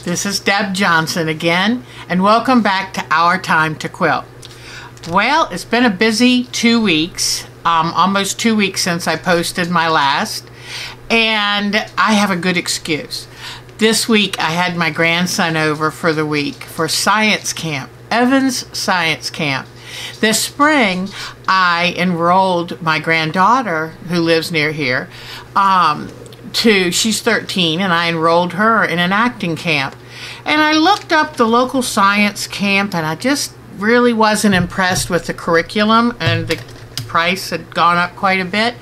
This is Deb Johnson again, and welcome back to Our Time to Quilt. Well, it's been a busy 2 weeks, almost 2 weeks since I posted my last, and I have a good excuse. This week I had my grandson over for the week for science camp, Evans Science Camp. This spring I enrolled my granddaughter, who lives near here, she's 13, and I enrolled her in an acting camp. And I looked up the local science camp, and I just really wasn't impressed with the curriculum, and the price had gone up quite a bit.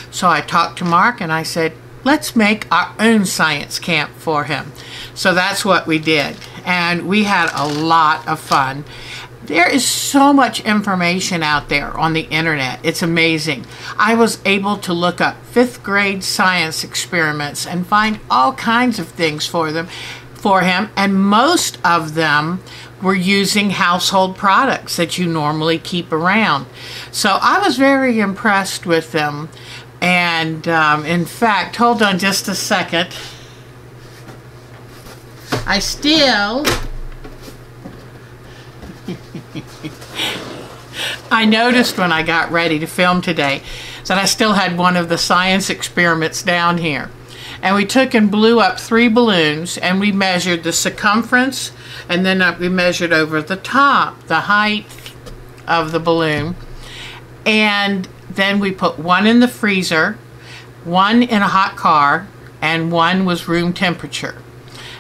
So I talked to Mark and I said, let's make our own science camp for him. So that's what we did, and we had a lot of fun. There is so much information out there on the internet. It's amazing. I was able to look up 5th grade science experiments and find all kinds of things for him, and most of them were using household products that you normally keep around. So I was very impressed with them. And in fact, hold on just a second. I noticed when I got ready to film today that I still had one of the science experiments down here. And we took and blew up 3 balloons, and we measured the circumference, and then we measured over the top, the height of the balloon. And then we put one in the freezer, one in a hot car, and one was room temperature.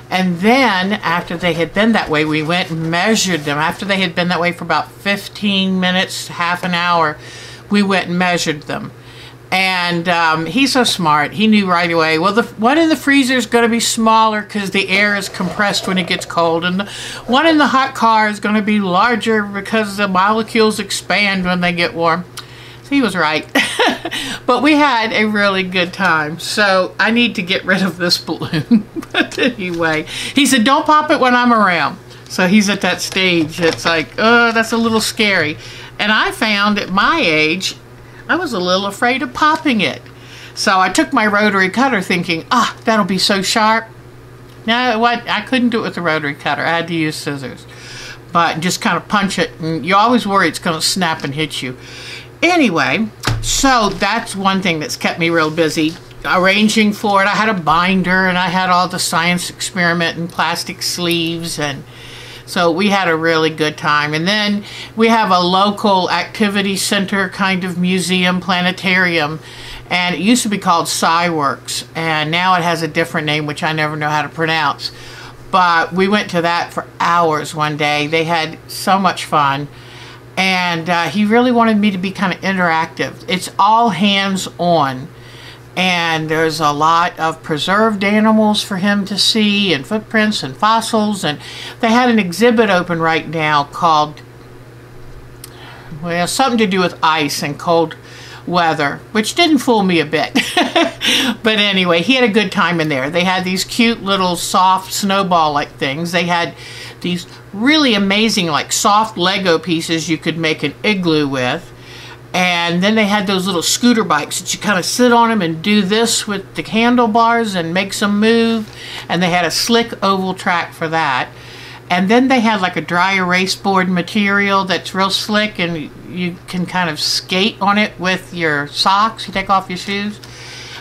And then, after they had been that way, we went and measured them. After they had been that way for about 15 minutes, half an hour, we went and measured them. And he's so smart. He knew right away, well, the one in the freezer is going to be smaller because the air is compressed when it gets cold. And the one in the hot car is going to be larger because the molecules expand when they get warm. So he was right. But we had a really good time. So I need to get rid of this balloon. But anyway, he said, don't pop it when I'm around. So he's at that stage. It's like, oh, that's a little scary. And I found at my age, I was a little afraid of popping it. So I took my rotary cutter thinking, that'll be so sharp. No, I couldn't do it with the rotary cutter. I had to use scissors. But just kind of punch it, and you always worry it's going to snap and hit you. Anyway, so that's one thing that's kept me real busy, arranging for it. I had a binder, and I had all the science experiment and plastic sleeves, and so we had a really good time. And then we have a local activity center kind of museum, planetarium, and it used to be called SciWorks, and now it has a different name, which I never know how to pronounce. But we went to that for hours one day. They had so much fun. And he really wanted me to be kind of interactive. It's all hands-on. And there's a lot of preserved animals for him to see, and footprints and fossils. And they had an exhibit open right now called, well, something to do with ice and cold weather, which didn't fool me a bit. But anyway, he had a good time in there. They had these cute little soft snowball-like things. They had these really amazing, like, soft Lego pieces you could make an igloo with. And then they had those little scooter bikes that you kind of sit on them and do this with the handlebars and makes them move. And they had a slick oval track for that. And then they had like a dry erase board material that's real slick, and you can kind of skate on it with your socks. You take off your shoes.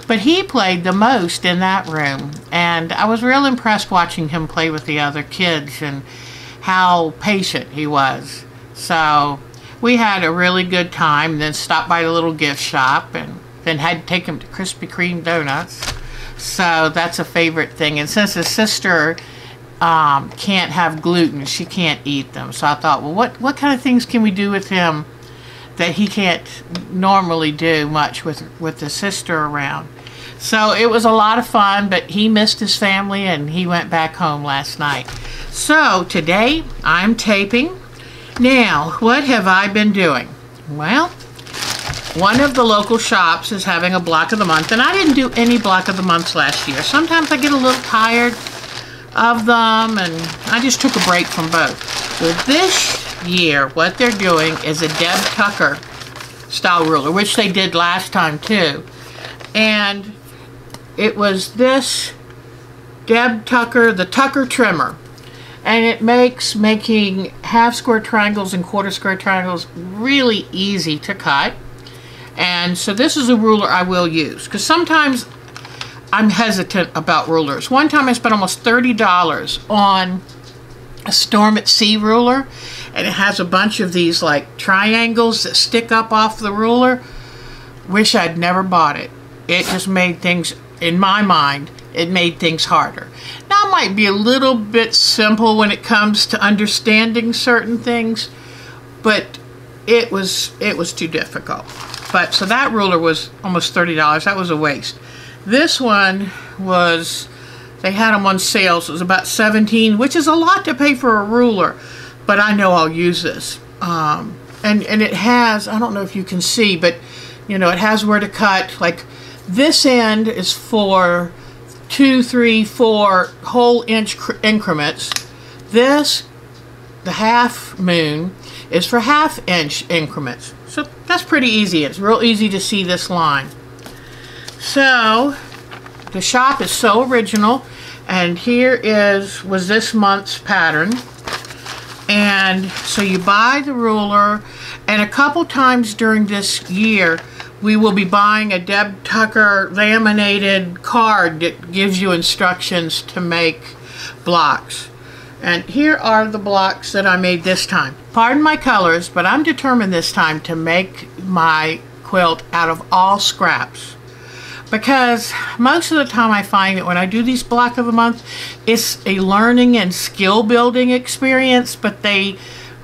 But he played the most in that room, and I was real impressed watching him play with the other kids and how patient he was. So we had a really good time, and then stopped by the little gift shop, and then had to take him to Krispy Kreme donuts. So that's a favorite thing. And since his sister can't have gluten, she can't eat them, so I thought, well, what kind of things can we do with him that he can't normally do much with the sister around? So it was a lot of fun, but he missed his family, and he went back home last night. So today I'm taping. Now, what have I been doing? Well, one of the local shops is having a block of the month, and I didn't do any block of the months last year. Sometimes I get a little tired of them, and I just took a break from both. Well, this year, what they're doing is a Deb Tucker style ruler, which they did last time too. And it was this the Tucker trimmer. And it makes making half square triangles and quarter square triangles really easy to cut. And so this is a ruler I will use, because sometimes I'm hesitant about rulers. One time I spent almost $30 on a Storm at Sea ruler, and it has a bunch of these like triangles that stick up off the ruler. Wish I'd never bought it. It just made things, in my mind, it made things harder. Now it might be a little bit simple when it comes to understanding certain things, but it was too difficult. But so that ruler was almost $30. That was a waste. This one was, they had them on sale, so it was about $17, which is a lot to pay for a ruler, but I know I'll use this. And it has, I don't know if you can see, but you know, it has where to cut. Like this end is for 2, 3, 4 whole inch increments. This, the half moon, is for half-inch increments. So that's pretty easy. It's real easy to see this line. So the shop is so original, and here was this month's pattern. And so you buy the ruler, and a couple times during this year we will be buying a Deb Tucker laminated card that gives you instructions to make blocks. And here are the blocks that I made this time. Pardon my colors, but I'm determined this time to make my quilt out of all scraps. Because most of the time I find that when I do these block of the month, it's a learning and skill building experience, but they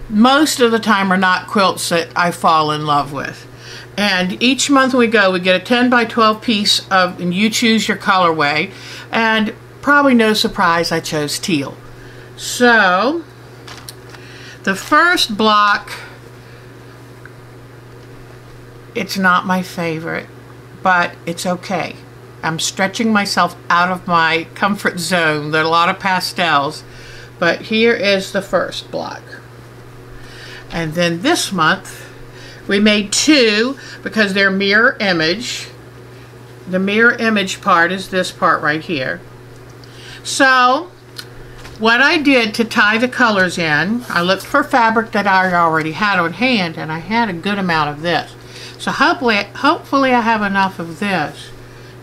most of the time are not quilts that I fall in love with. And each month we get a 10 by 12 piece of, and you choose your colorway, and probably no surprise I chose teal. So the first block, it's not my favorite, but it's okay. I'm stretching myself out of my comfort zone. There are a lot of pastels, but here is the first block. And then this month we made 2 because they're mirror image. The mirror image part is this part right here. So what I did to tie the colors in, I looked for fabric that I already had on hand, and I had a good amount of this. So hopefully I have enough of this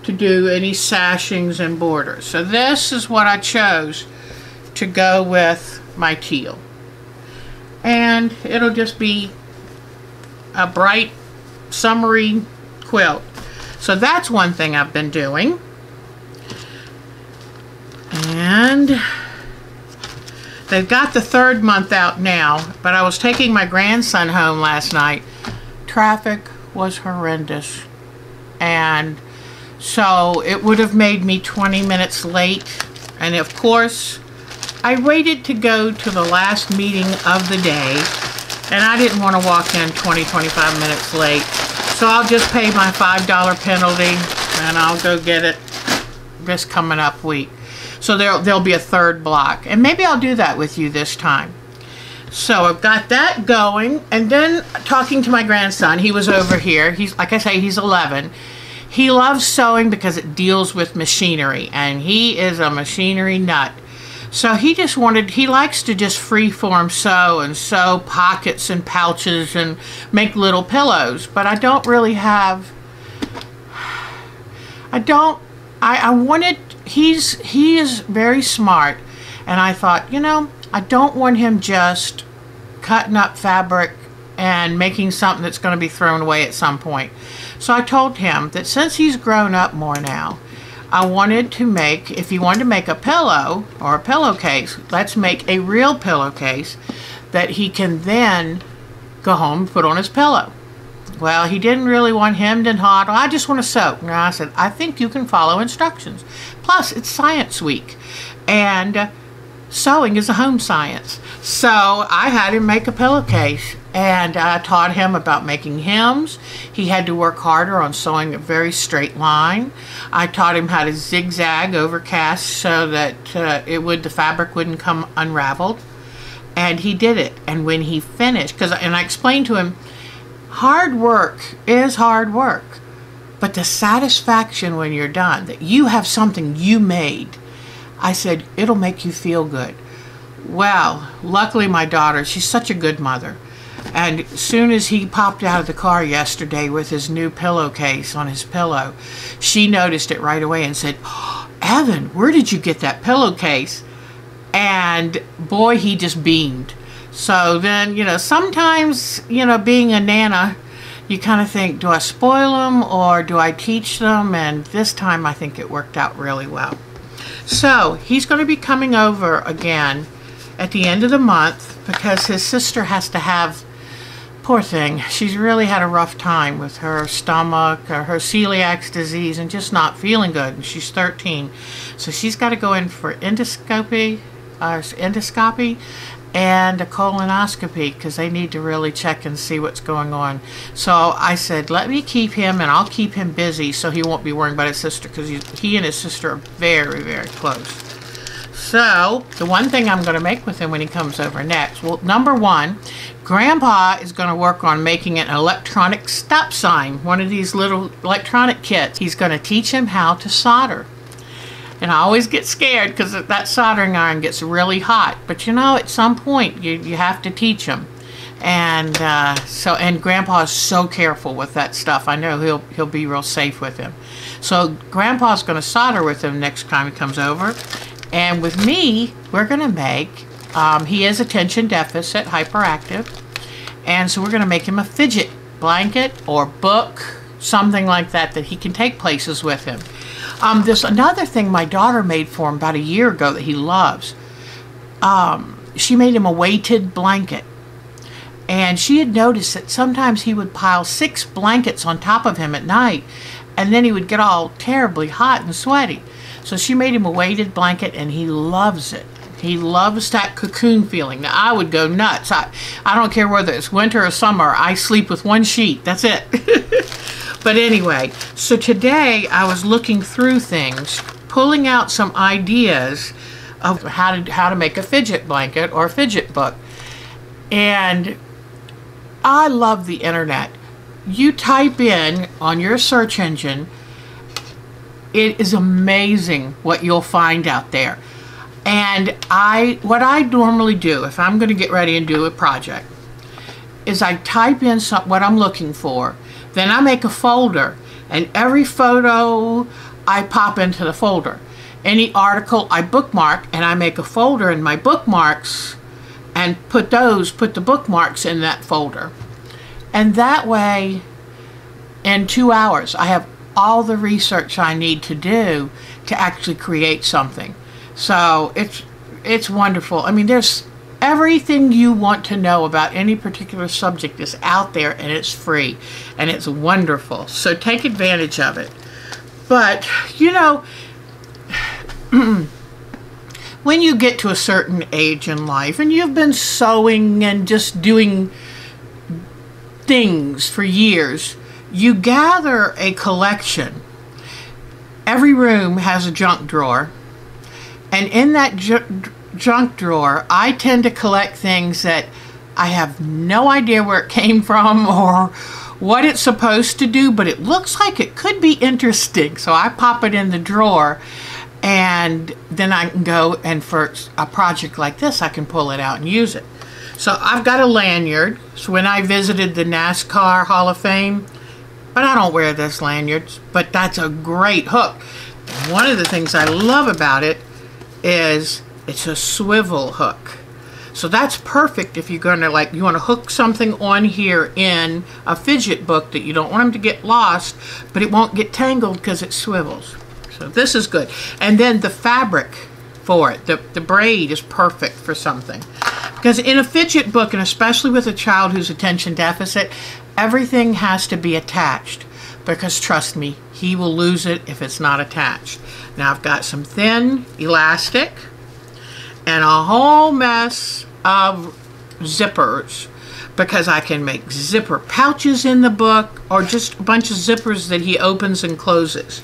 to do any sashings and borders. So this is what I chose to go with my teal. And it'll just be a bright, summery quilt. So that's one thing I've been doing. And they've got the 3rd month out now, but I was taking my grandson home last night. Traffic was horrendous, and so it would have made me 20 minutes late. And of course I waited to go to the last meeting of the day, and I didn't want to walk in 20-25 minutes late, so I'll just pay my $5 penalty and I'll go get it this coming up week. So there'll be a 3rd block, and maybe I'll do that with you this time. So I've got that going, and then talking to my grandson, he was over here. He's, like I say, he's 11. He loves sewing because it deals with machinery, and he is a machinery nut. So he likes to just freeform sew and sew pockets and pouches and make little pillows, but I don't really have, he is very smart, and I thought, you know, I don't want him just cutting up fabric and making something that's going to be thrown away at some point. So I told him that since he's grown up more now, I wanted to make, if he wanted to make a pillow or a pillowcase, let's make a real pillowcase that he can then go home and put on his pillow. Well, he didn't really want hemmed and hawed. I just want to sew. And I said, I think you can follow instructions. Plus, it's Science Week, and sewing is a home science. So I had him make a pillowcase, and I taught him about making hems. He had to work harder on sewing a very straight line. I taught him how to zigzag overcast so that the fabric wouldn't come unraveled. And he did it. And when he finished, and I explained to him, hard work is hard work, but the satisfaction when you're done, that you have something you made. I said, it'll make you feel good. Well, luckily my daughter, she's such a good mother. And as soon as he popped out of the car yesterday with his new pillowcase on his pillow, she noticed it right away and said, oh, Evan, where did you get that pillowcase? And boy, he just beamed. So then, you know, sometimes, you know, being a Nana, you kind of think, do I spoil them or do I teach them? And this time I think it worked out really well. So he's going to be coming over again at the end of the month because his sister has to have, poor thing, she's really had a rough time with her stomach, her celiac disease, and just not feeling good. And she's 13. So she's got to go in for endoscopy and a colonoscopy because they need to really check and see what's going on. So I said, let me keep him and I'll keep him busy so he won't be worrying about his sister, because he and his sister are very, very close. So the one thing I'm going to make with him when he comes over next, well, number one, Grandpa is going to work on making an electronic stop sign, one of these little electronic kits. He's going to teach him how to solder. And I always get scared because that soldering iron gets really hot. But you know, at some point, you have to teach him. And and Grandpa is so careful with that stuff. I know he'll be real safe with him. So Grandpa's going to solder with him next time he comes over. And with me, we're going to make, he is attention deficit, hyperactive. And so we're going to make him a fidget blanket or book, something like that he can take places with him. There's another thing my daughter made for him about a year ago that he loves. She made him a weighted blanket. And she had noticed that sometimes he would pile 6 blankets on top of him at night, and then he would get all terribly hot and sweaty. So she made him a weighted blanket, and he loves it. He loves that cocoon feeling. Now, I would go nuts. I don't care whether it's winter or summer. I sleep with one sheet. That's it. But anyway, so today I was looking through things, pulling out some ideas of how to make a fidget blanket or a fidget book. And I love the internet. You type in on your search engine, it is amazing what you'll find out there. And what I normally do if I'm going to get ready and do a project is I type in what I'm looking for. Then I make a folder, and every photo I pop into the folder. Any article I bookmark, and I make a folder in my bookmarks and put the bookmarks in that folder. And that way, in 2 hours, I have all the research I need to do to actually create something. So it's wonderful. I mean, there's everything you want to know about any particular subject is out there, and it's free, and it's wonderful. So take advantage of it. But, you know, when you get to a certain age in life, and you've been sewing and just doing things for years, you gather a collection. Every room has a junk drawer, and in that junk drawer, I tend to collect things that I have no idea where it came from or what it's supposed to do, but it looks like it could be interesting. So I pop it in the drawer, and then I can go, and for a project like this, I can pull it out and use it. So I've got a lanyard. So when I visited the NASCAR Hall of Fame, but I don't wear those lanyards, but that's a great hook. And one of the things I love about it is it's a swivel hook. So that's perfect if you're going to, you want to hook something on here in a fidget book that you don't want them to get lost, but it won't get tangled because it swivels. So this is good. And then the fabric for it, the braid is perfect for something. Because in a fidget book, and especially with a child who's attention deficit, everything has to be attached. Because trust me, he will lose it if it's not attached. Now I've got some thin elastic and a whole mess of zippers, because I can make zipper pouches in the book, or just a bunch of zippers that he opens and closes.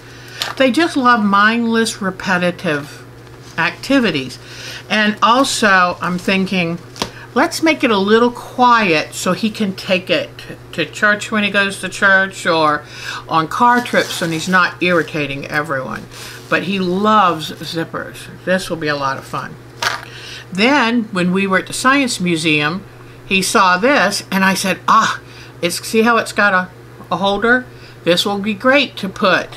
They just love mindless, repetitive activities. And also I'm thinking, let's make it a little quiet so he can take it to church when he goes to church, or on car trips when he's not irritating everyone. but he loves zippers. This will be a lot of fun. Then, when we were at the Science Museum, he saw this, and I said, see how it's got a holder? This will be great to put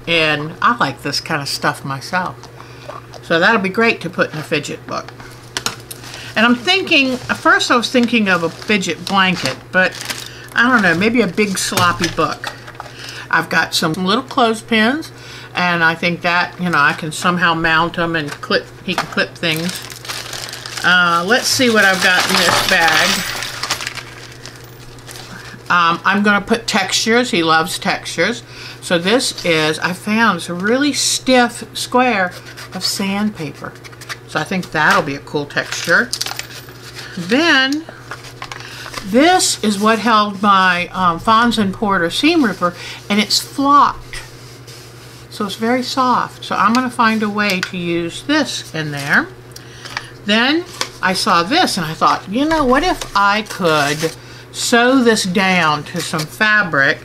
in. I like this kind of stuff myself. So that'll be great to put in a Fidget book. And I'm thinking, at first I was thinking of a Fidget blanket, but I don't know, maybe a big sloppy book. I've got some little clothespins, and I think that, you know, I can somehow mount them and he can clip things. Let's see what I've got in this bag. I'm going to put textures. He loves textures. So this is, I found it's a really stiff square of sandpaper. So I think that'll be a cool texture. Then, this is what held my Fons and Porter seam ripper, and it's flocked. So it's very soft. So I'm going to find a way to use this in there. Then I saw this and I thought, you know, what if I could sew this down to some fabric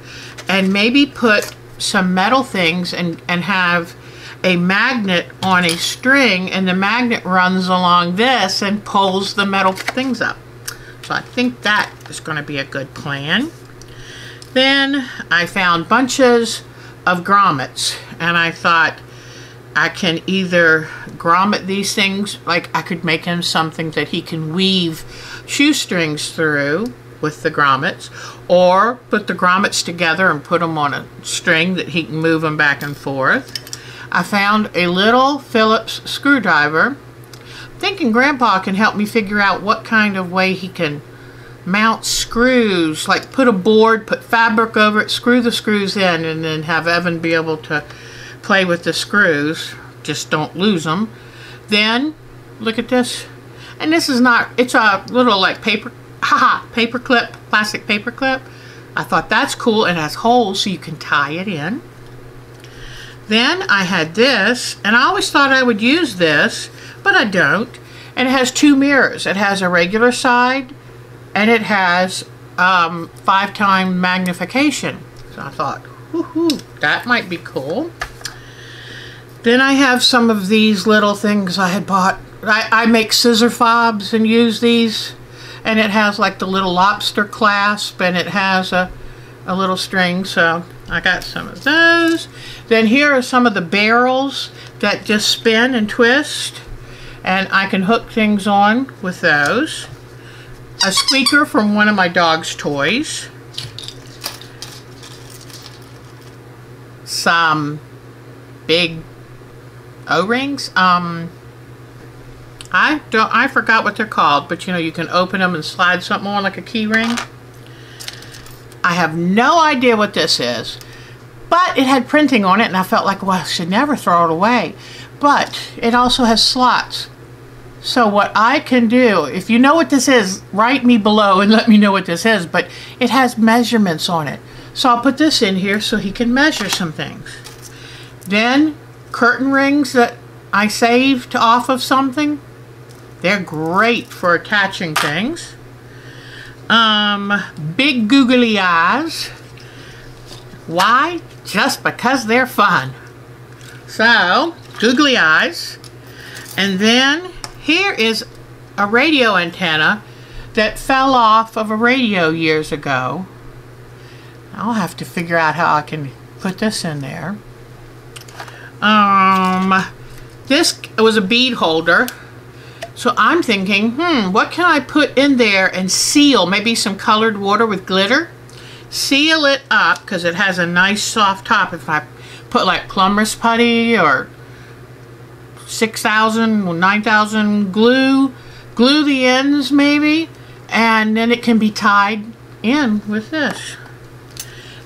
and maybe put some metal things and have a magnet on a string, and the magnet runs along this and pulls the metal things up. So I think that is going to be a good plan. Then I found bunches of grommets, and I thought I can either grommet these things, like I could make him something that he can weave shoestrings through with the grommets, or put the grommets together and put them on a string that he can move them back and forth. I found a little Phillips screwdriver. Thinking Grandpa can help me figure out what kind of way he can mount screws, like put a board, put fabric over it, screw the screws in, and then have Evan be able to play with the screws. Just don't lose them. Then, look at this. And this is not, it's a little like paper clip, plastic paper clip. I thought that's cool. It has holes so you can tie it in. Then I had this, and I always thought I would use this, but I don't. And it has two mirrors. It has a regular side, and it has 5-time magnification. So I thought, woohoo, that might be cool. Then I have some of these little things I had bought. I make scissor fobs and use these. And it has like the little lobster clasp, and it has a little string, so I got some of those. Then here are some of the barrels that just spin and twist, and I can hook things on with those. A squeaker from one of my dog's toys. Some big O-rings. I forgot what they're called, but you know, you can open them and slide something on like a key ring. I have no idea what this is, but it had printing on it, and I felt like, well, I should never throw it away. But it also has slots. So what I can do, if you know what this is, write me below and let me know what this is, but it has measurements on it. So I'll put this in here so he can measure some things. Then curtain rings that I saved off of something. They're great for attaching things. Big googly eyes. Why? Just because they're fun. So, googly eyes. And then here is a radio antenna that fell off of a radio years ago. I'll have to figure out how I can put this in there. This was a bead holder. So I'm thinking, what can I put in there and seal? Maybe some colored water with glitter. Seal it up because it has a nice soft top. If I put like plumber's putty or 6,000 or 9,000 glue the ends maybe, and then it can be tied in with this.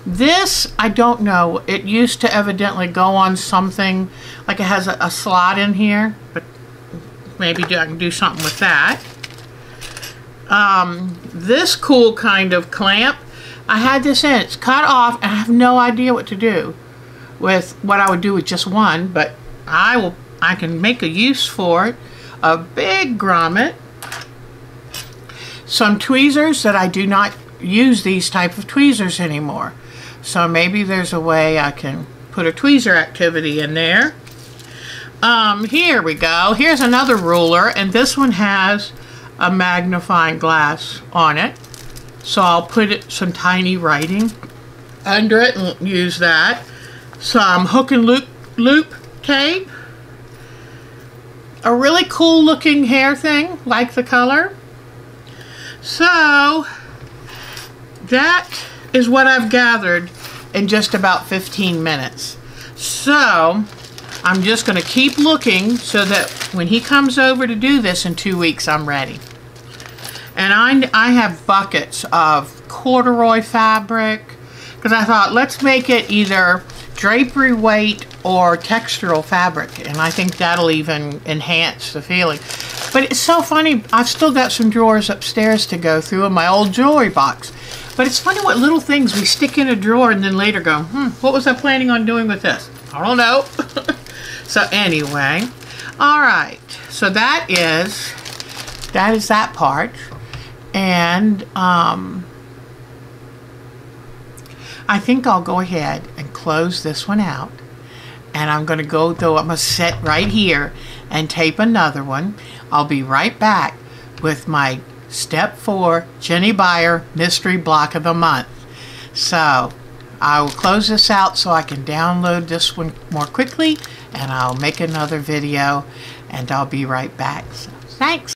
This, I don't know. It used to evidently go on something, like it has a slot in here, but maybe I can do something with that. This cool kind of clamp, I had this in. It's cut off, and I have no idea what to do with what I would do with just one, but I can make a use for it. A big grommet. Some tweezers that I do not use these type of tweezers anymore. So maybe there's a way I can put a tweezer activity in there. Here we go. Here's another ruler, and this one has a magnifying glass on it. So I'll put some tiny writing under it and use that. Some hook and loop tape. A really cool looking hair thing, like the color. So that is what I've gathered in just about 15 minutes. So I'm just going to keep looking so that when he comes over to do this in 2 weeks, I'm ready. And I have buckets of corduroy fabric, because I thought, let's make it either drapery weight or textural fabric, and I think that'll even enhance the feeling. But it's so funny, I've still got some drawers upstairs to go through in my old jewelry box. But it's funny what little things we stick in a drawer and then later go, what was I planning on doing with this? I don't know. So anyway, all right. So that is that part. And I think I'll go ahead and close this one out. And I'm going to go, though, I'm going to sit right here and tape another one. I'll be right back with my Step 4 Jenny Beyer Mystery Block of the Month. So I will close this out so I can download this one more quickly, and I'll make another video, and I'll be right back. So, thanks.